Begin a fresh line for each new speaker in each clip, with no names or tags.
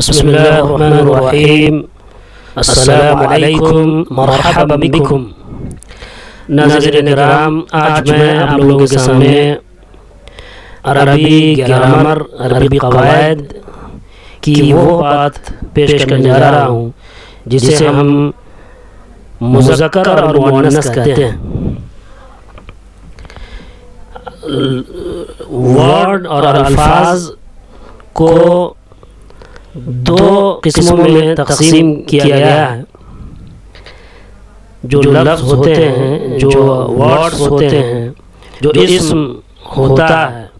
बिस्मिल्लाहिर्रहमानिर्रहीम। अस्सलामु अलैकुम मरहबन बिकुम। नाज़रीन किराम, आज मैं आप लोगों के सामने अरबी ग्रामर, अरबी कवायद की वो बात पेश करने जा रहा हूँ जिसे हम मुज़क्कर और मुअन्नस कहते हैं। वर्ड और अल्फाज को दो किस्मों में तकसीम किया गया है। जो लफ्ज़ होते हैं, जो वर्ड्स होते हैं, जो इस्म होता है,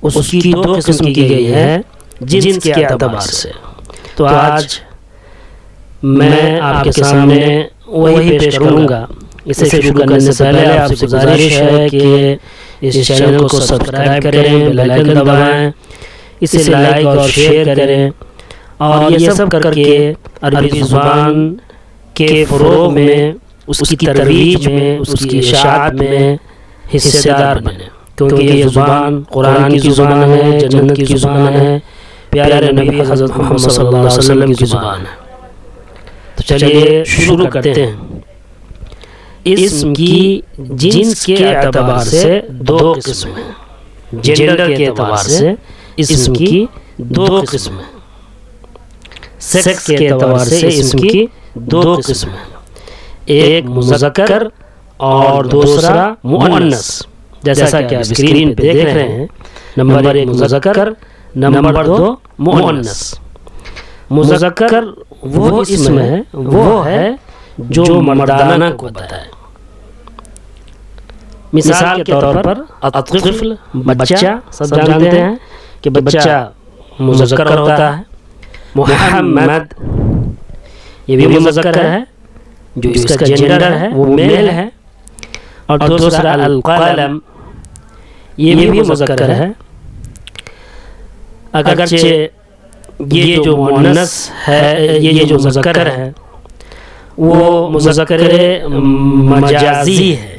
उसकी दो किस्म की गई है जिन्स के एतबार से। तो आज मैं आपके सामने वही पेश करूँगा। इसे शुरू करने से पहले आपसे गुजारिश है कि इस चैनल को सब्सक्राइब करें, बेल आइकन दबाएं, इसे लाइक और शेयर करें और ये सब करके अरबी ज़ुबान के फ़रोग़ में, उसकी तरवीज में, उसकी इशाअत में हिस्सेदार बने, क्योंकि ये ज़ुबान कुरान की ज़ुबान है, जन्नत की ज़ुबान है, प्यारे नबी हज़रत मोहम्मद सल्लल्लाहु अलैहि वसल्लम की ज़ुबान है। तो चलिए शुरू करते हैं। इस्म की जिन्स के एतबार से दो किस्म हैं। जेंडर के एतबार से इस्म की दो किस्म हैं। सेक्स के एतबार से इस्म की दो किस्म हैं। एक मुज़क्कर और दूसरा मुअन्नस। जैसा कि आप स्क्रीन पे देख रहे हैं, नंबर 1 मुज़क्कर, नंबर 2 मुअन्नस। मुज़क्कर वो इस्म है, वो है जो मर्दाना को बताए। मिसाल के तौर पर अत्तिफ़्ल, बच्चा, सब जानते हैं कि बच्चा मुज़क्कर होता है। मुहम्मद, ये भी मुज़क्कर है, जो इसका जेंडर है वो मेल है। और दूसरा अल-क़लम, ये भी मुज़क्कर है, अगरचे ये जो मुअन्नस है, ये जो मुज़क्कर है वो मुज़क्कर मजाज़ी है।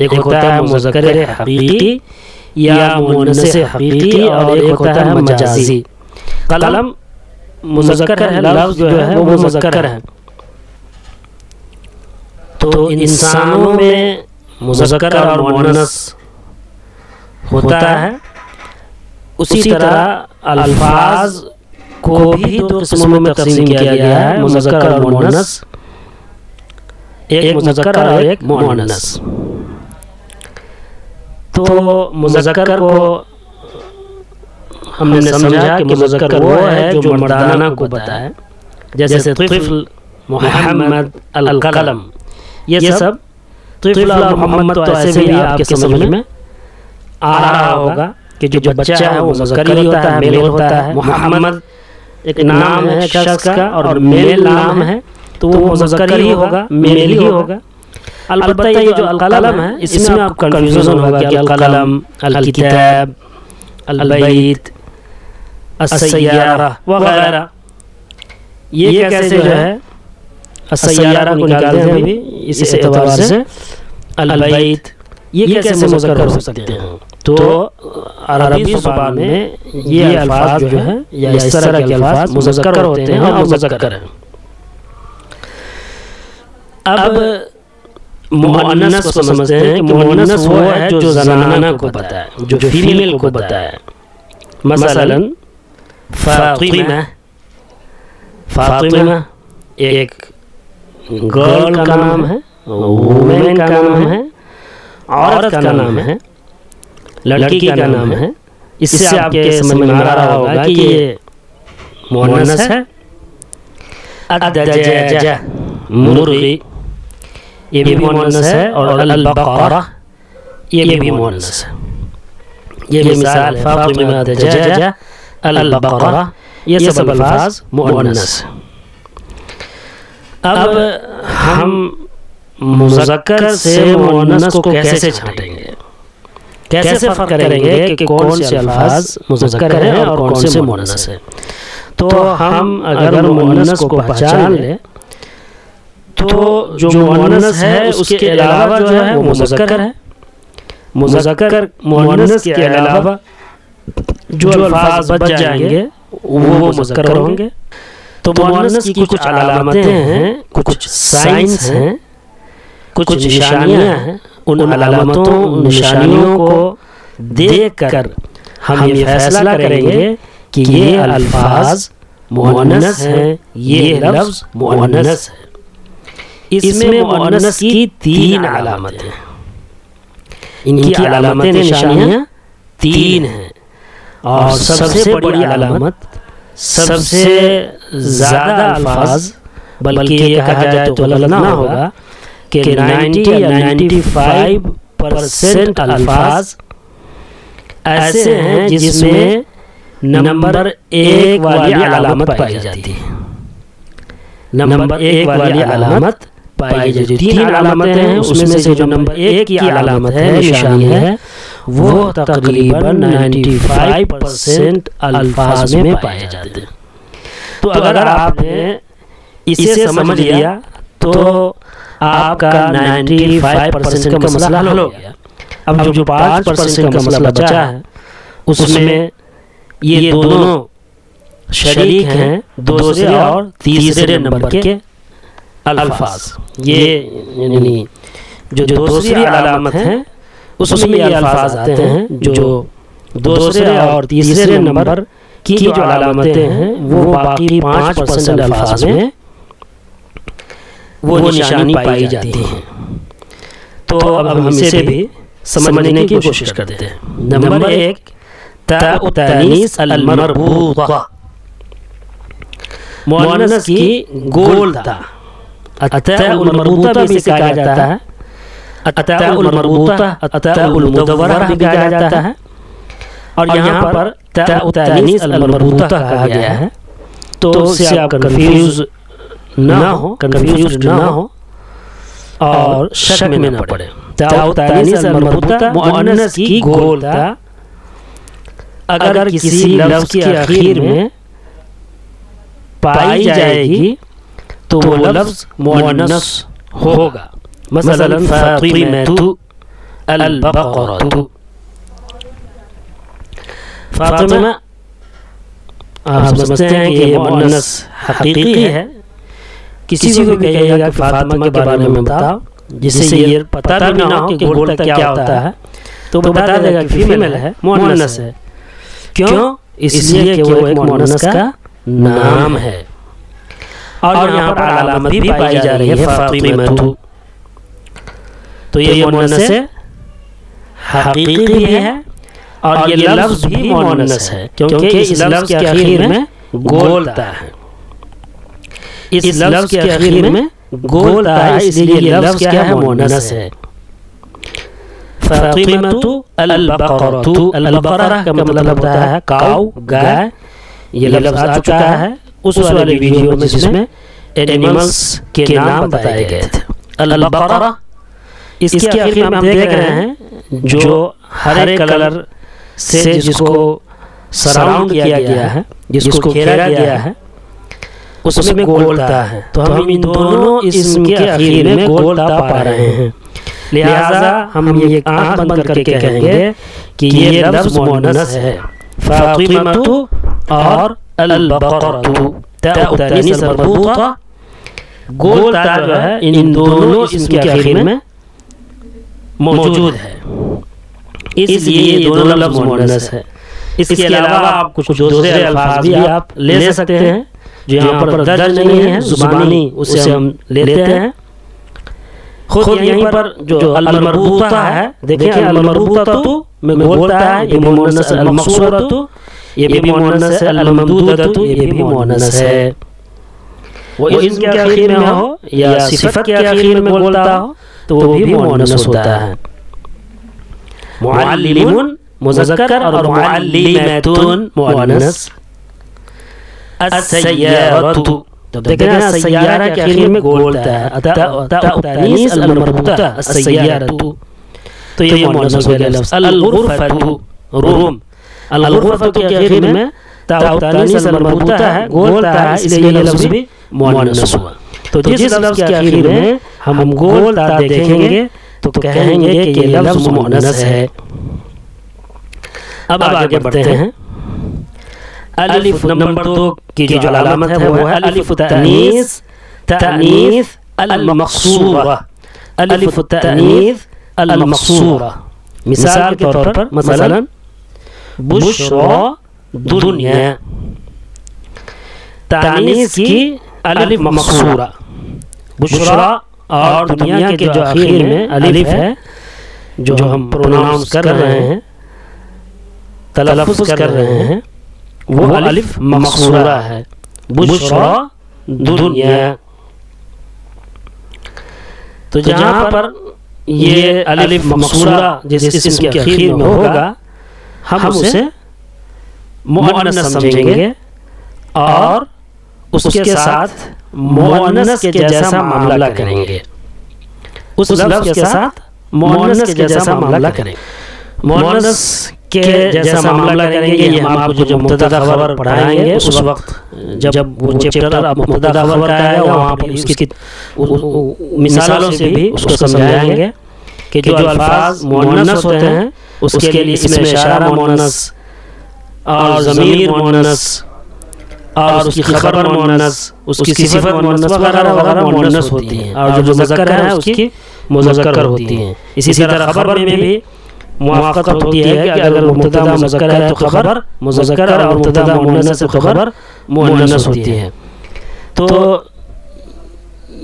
एक होता है मुज़क्कर हक़ीक़ी या मुअन्नस हक़ीक़ी और एक होता है मजाज़ी। कलम मुज़क्कर है, लफ्ज़ जो है वो मुज़क्कर है। तो इंसानों में मुज़क्कर और मुअन्नस होता है। उसी तरह अल्फाज को भी दो किस्मों में तक़सीम किया गया है, मुज़क्कर और मुअन्नस। एक मुज़क्कर और एक मुअन्नस। तो मुज़क्कर को हमने समझा कि मुज़क्कर वो है जो मर्दाना को बताए, जैसे तिफ़्ल, मुहम्मद, अल-क़लम, ये सब। तिफ़्ल और मुहम्मद तो ऐसे भी आपके समझ में आ रहा होगा कि जो बच्चा है वो मुज़क्कर ही होता है, मेल होता है। मुहम्मद एक नाम है शख्स का और मेल नाम है, तो वो मुज़क्कर ही होगा, मेल ही होगा। अलबत्ता ये जो अल-क़लम है, इसमें आपको कन्फ्यूजन होगा कि अल-क़लम, अल-किताब, अल-बैत, अस-सय्यारा वगैरह, ये कैसे जो है अस-सय्यारा को निकालते हैं भी इस एतबार से। अल-बैत ये कैसे मुज़क्कर हो सकते हैं? तो अरबी ज़ुबान में ये अल्फाज जो है या इस तरह के अल्फाज मुज़क्कर होते हैं और मुज़क्कर हैं। अब मुअन्नस को समझते हैं कि मुअन्नस वो है जो ज़नाना को बताए, जो फीमेल को बताए। मसलन फ़ातिमा, फ़ातिमा एक गर्ल का नाम है, वुमेन का नाम है, औरत का नाम है, लड़की का नाम है। इससे आपके समझ में आ रहा होगा कि ये मुअन्नस है। अद-दजाजा मुर्गी, ये भी मुअन्नस है। और अल-बक़रा, ये भी मुअन्नस है। ये मिसाल है, फ़ातिमा, दजाजा, अल-बक़रा, ये सब अल्फाज मुअन्नस। अब हम मुज़क्कर से मुअन्नस को कैसे छांटेंगे, कैसे फ़र्क करेंगे कि कौन से अल्फाज मुज़क्कर हैं और कौन से मुअन्नस हैं? तो हम अगर मुअन्नस को पहचान लें तो जो मुअन्नस है उसके अलावा जो है वो मुज़क्कर है। मुज़क्कर मुअन्नस के अलावा जो अल्फाज बच जाएंगे वो मुज़क्कर होंगे। तो मुअन्नस की कुछ अलामतें हैं, कुछ साइंस हैं, कुछ निशानियां हैं। उन अलामतों निशानियों को देखकर हम ये फैसला करेंगे कि ये अल्फाज मुअन्नस हैं, ये लफ्ज़ मुअन्नस है। इसमें मुअन्नस की 3 अलामतें, इनकी अलामतें निशानियां 3 हैं। और सबसे बड़ी अलामत, सबसे ज़्यादा अल्फाज, बल्कि ये कहा जाए तो गलत ना होगा कि 90 या 95% अल्फाज ऐसे हैं जिसमें नंबर 1 वाली अलामत पाई जाती है। नंबर 1 वाली अलामत पाई जाती है। 3 अलामतें हैं, उसमें से जो नंबर 1 की अलामत है, निशानी है, वो तकरीबन 95% अल्फाज में पाए जाते हैं। तो अगर आपने इसे समझ लिया तो आपका 95% का मसला हल हो गया। अब जो 5% का मसला बचा है, उसमें ये दोनों शरीक हैं, दूसरे और तीसरे नंबर के अल्फाज। ये यानी जो दूसरी अलामत है उसमें ये अल्फाज आते हैं जो दूसरे और तीसरे नंबर की जो अलामतें हैं वो बाकी 5% अल्फाज में वो निशानी पाई जाती हैं। तो अब हम इसे भी समझने की कोशिश करते हैं। नंबर 1, ताउ तानीस अल मरबूता, मुअन्नस की गोल ता। अत्ताउल मरबूता भी कहा जाता है, अत्ताउल मरबूता, अत्ताउल मुदव्वरा भी कहा जाता है, और यहाँ पर ताउ तानीस अल मरबूता कहा गया है। तो उससे आप कंफ्यूज ना हो और शक में ना पड़े। ताउ तानीस अल मरबूता मुअन्नस की गोल ता अगर किसी लफ्ज़ के आखिर में पाई जाएगी तो वो लफ्ज़ मुअन्नस होगा। मसलन फातिमतु अल बक़रतु, फातिमा आप समझते हैं कि ये मुअन्नस हकीकी है। किसी को भी कहिएगा कि फातिमा के बारे में बताओ, जिससे ये पता भी ना हो कि गोल ता क्या होता है, तो बता देगा कि फीमेल है, मुअन्नस है। क्यों? इसलिए कि वो एक मुअन्नस का नाम है। और यहाँ पर अलामत भी पाई जा रही है फातिमतु, तो ये मुअन्नस हकीकी भी है और ये लफ्ज़ भी मुअन्नस है, क्योंकि इस लफ्ज़ के आखिर में गोल ता है। इस लफ्ज़ के आखिर में गोल ता है, इसलिए ये लफ्ज़ क्या है? मुअन्नस है। फातिमतु अल बक़रतु, अल बक़रा का मतलब होता है काऊ, गाय। ये लफ्ज़ आ चुका है उस वाले वीडियो में जिसमें एनिमल्स के नाम बताए गए थे। अल बक़रा, इसके आखिर में हम देख रहे हैं जो हरे कलर से जिसको सराउंड किया गया है, जिसको घेरा गया है, उसमें गोल ता है। तो हम इन दोनों इसम के आखिर में गोल ता पा रहे हैं। लिहाजा हम ये आँख बंद करके कहेंगे कि ये लफ्ज़ मुअन्नस है। फातिमतु और अल बक़रतु, ताउ तानीस मरबूता, गोल ता जो है इन दोनों इसम के आखिर में मौजूद है, इसलिए ये दोनों लफ्ज़ मुअन्नस है। इसके अलावा आप कुछ दूसरे अल्फाज भी आप ले सकते हैं जो यहाँ पर दर्ज नहीं है, ज़ुबानी उसे हम लेते हैं। खुद यहीं पर जो अल मरबूता है, देखिए अल मरबूततु में गोल ता है, ये भी मुअन्नस है। अल मक़सूरतु, ये भी मुअन्नस है। अल ममदूदतु, ये भी मुअन्नस है। वो इस्म के आखिर में हो या सिफत के आखिर में गोल ता हो तो वो भी मुअन्नस होता है। मुअल्लिमुन मुज़क्कर और मुअल्लिमतुन मुअन्नस। अस्सय्यारतु, तो देखिए ना सय्यारा के आखिर में गोल ता है, ताउ तानीस अल मरबूता, अस्सय्यारतु, तो ये मुअन्नस हो गया लफ्ज़। अल गुरफतु, रूम, अल गुरफतु के आखिर में ताउ तानीस अल मरबूता है, गोल ता है, इसलिए ये लफ्ज़ भी मुअन्नस हुआ। तो जिस लफ्ज़ के आखिर में हम गोल ता देखेंगे तो कहेंगे कि ये लफ्ज़ मुअन्नस है। अब आगे बढ़ते हैं। अलिफ नंबर 2 की जो अलामत है वो है अलिफ तनीस तनीस अल मक़सूरा, अलिफ तनीस अल मक़सूरा। मिसाल के तौर पर मसलन बुश्रा दुनिया, तानीस की अलिफ मक़सूरा, बुश्रा और दुनिया के जो आखिर में अलिफ है, जो हम प्रोनाउंस कर रहे हैं, तलफ़्फ़ुज़ कर रहे हैं, वो अलिफ मक़सूरा है। बुश्रा दुनिया। तो जहाँ पर ये अलिफ मक़सूरा जिस इस्म के आखिर में होगा, हम उसे मुअन्नस समझेंगे और उसके साथ मुअन्नस के जैसा मामला करेंगे, उस लफ्ज़ के साथ मुअन्नस के जैसा मामला करेंगे। मुअन्नस के जैसा मामला करेंगे, ये हम आपको जो मुब्तदा खबर पढ़ाएंगे उस वक्त जब वो चैप्टर आप मुब्तदा खबर का आएगा, वहाँ पर उसकी मिसालों से भी उसको समझाएंगे कि जो अल्फाज मुअन्नस होते हैं उसके लिए इसमें इशारा मुअन्नस और ज़मीर मुअन्नस और उसकी खबर मुअन्नस, उसकी सिफत मुअन्नस वगैरह वगैरह मुअन्नस होती हैं, और जो मुज़क्कर है उसकी मुज़क्कर होती हैं। इसी तरह खबर में भी मुवाफ़क़त होती है कि अगर मुब्तदा मुज़क्कर है तो खबर मुज़क्कर और मुब्तदा मुअन्नस है तो खबर मुअन्नस होती है। तो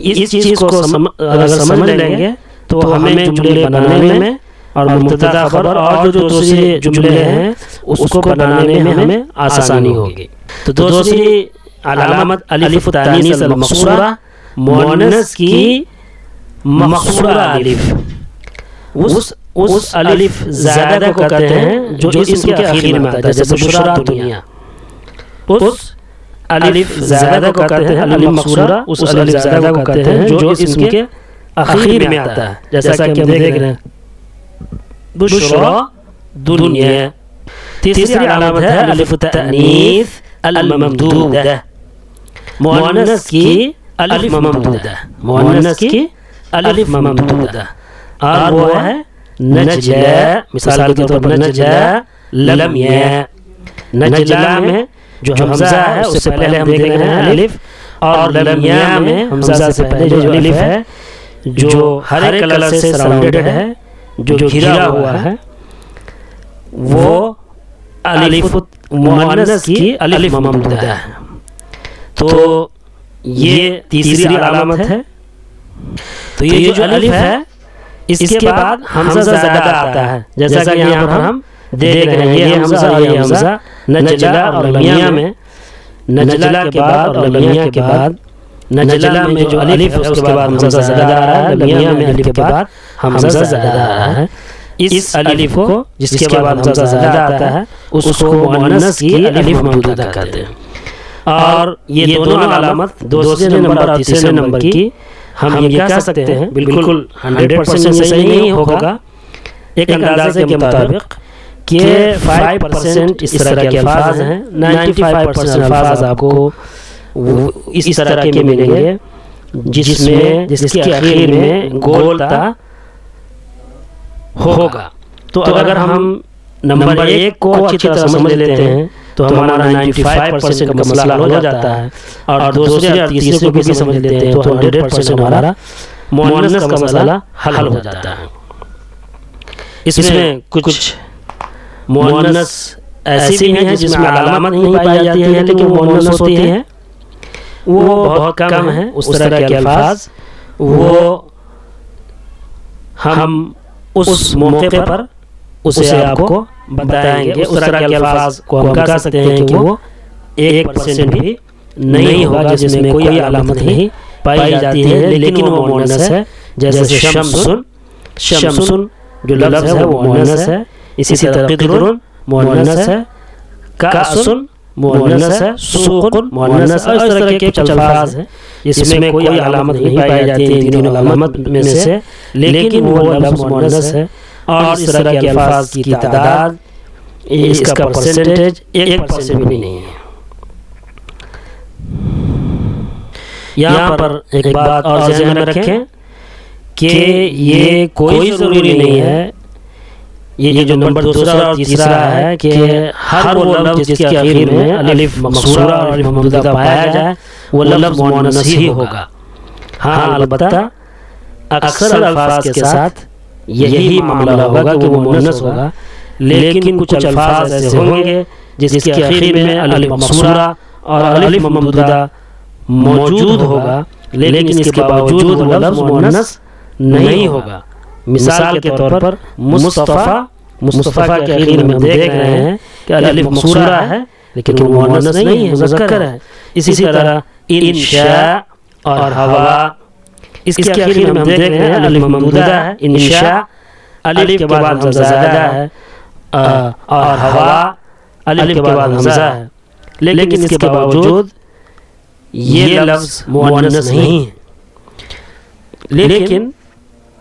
इस चीज़ को अगर समझ लेंगे तो हमें जुमले बनाने में और मुब्तदा खबर और जो दूसरे जुमले हैं उसको बनाने में हमें आसानी होगी। तो दूसरी अलामत अलिफ तानीस अल मक़सूरा, मुअन्नस की मक़सूरा अलिफ। उस अलिफ ज़ायदा को कहते हैं जो इस्म के आखिर में आता है, जैसे बुश्रा दुनिया। उस अलिफ ज़ायदा को कहते हैं अलिफ मक़सूरा, उस अलिफ ज़ायदा को कहते हैं जो इस्म के आखिर में आता है, जैसा कि हम देख रहे हैं बुश्रा दुनिया। तीसरी अलामत है अलिफ तनीस अल ममदूदा, मुअन्नस की अलिफ ममदूदा, मुअन्नस की अलिफ ममदूदा। और वो है नजला, मिसाल के तौर पर नजला लम या, नजला में जो हमज़ा है उससे पहले हम देख रहे हैं अलिफ, और लम या में हमज़ा से पहले जो अलिफ है, जो हर एक कलर से सराउंडेड है, जो घिरा हुआ है, वो अलिफ मुअन्नस की अलिफ ममदूदा है। तो ये तीसरी अलामत है। तो ये जो अलिफ है इसके बाद हमज़ा ज़्यादा आता है, जैसा कि यहाँ पर हम देख रहे हैं, ये हमज़ा और ये हमज़ा नजला और लमिया में, नजला के बाद और लमिया के बाद, नजला में जो अलिफ है उसके बाद हमज़ा ज़्यादा आ रहा है, लमिया में अलिफ के बाद हमज़ा ज़्यादा आ रहा है। इस अलिफ को जिसके बाद हमज़ा ज़्यादा आता है उसको मुअन्नस की अलिफ ममदूदा कहते हैं। और ये दोनों अलामत दूसरे नंबर और तीसरे नंबर की हम ये कह सकते हैं बिल्कुल 100% सही नहीं होगा, एक अंदाजे के मुताबिक कि 5% इस तरह के अल्फाज हैं, 95% अल्फाज आपको इस तरह के मिलेंगे जिसके आखिर में गोलता होगा। तो अगर हम नंबर 1 को अच्छी तरह समझ लेते हैं तो हमारा 95% का मसला हो जाता है, और दूसरे और तीसरे को भी समझ लेते हैं तो 100% हमारा मुअन्नस का मसला हल हो जाता है। इसमें कुछ मुअन्नस ऐसी भी हैं जिसमें अलामत नहीं पाई जाती है लेकिन मुअन्नस होती है, वो बहुत कम है। उस तरह के अल्फाज वो हम उस मौके पर उसे आपको बताएंगे। उस तरह के अल्फाज को हम कह सकते हैं कि वो 1% भी नहीं होगा जिसमें कोई अलामत नहीं पाई जाती है, लेकिन वो मुअन्नस है। जैसे शम्सुन, शम्सुन जो लफ्ज़ है वो मुअन्नस है। इसी तरह क़िद्रुन मुअन्नस है, कासुन मुअन्नस है, सूक़ुन मुअन्नस है। इस तरह के कुछ अल्फाज हैं जिसमें कोई अलामत नहीं पाई जाती है इन तीनों अलामत में से, लेकिन वो लफ्ज़ मुअन्नस है। और इस तरह के अल्फाज की तादाद, इसका परसेंटेज 1% भी नहीं है। यहाँ पर एक बात और ध्यान में रखें कि ये कोई ज़रूरी नहीं है ये जो नंबर दूसरा और तीसरा है कि हर वो लफ्ज़ जिसके आखिर में अलिफ मकसूरा और अलिफ ममदूदा पाया जाए वो लफ्ज़ मुअन्नस ही होगा। हाँ, अलबत्ता अक्सर अल्फाज के साथ यही मामला होगा कि वो मुअन्नस होगा, लेकिन कुछ अल्फाज ऐसे होंगे जिसके आखिर में अलिफ मकसूरा और अलिफ ममदूदा मौजूद होगा, लेकिन इसके बावजूद वो लफ्ज़ मुअन्नस नहीं होगा। मिसाल के तौर पर मुस्तफ़ा के आखिर में हम देख रहे हैं कि अलिफ मकसूरा है लेकिन वो मुअन्नस नहीं है, मुज़क्कर है। इसी तरह इंशा और हवा, इसके आखिर में हम देख रहे हैं अलिफ ममदूदा है, इंशा अलिफ के बाद हमज़ा ज़ायदा है और हवा अलिफ के बाद हमज़ा है, लेकिन इसके बावजूद ये लफ्ज़ मुअन्नस नहीं है। लेकिन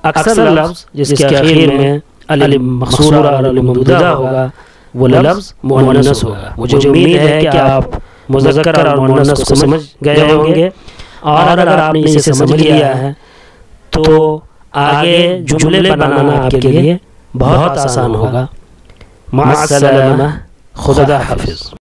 अक्सर लफ्ज़ जिसके आखिर में अलिफ मकसूरा और अलिफ ममदूदा होगा वो लफ्ज़ मुअन्नस होगा। मुझे उम्मीद है कि आप मुज़क्कर और मुअन्नस को समझ गए होंगे, और अगर आपने इसे समझ लिया है तो आगे जुमले बनाना आपके लिए बहुत आसान होगा। माअस्सलामा, खुदा हाफिज़।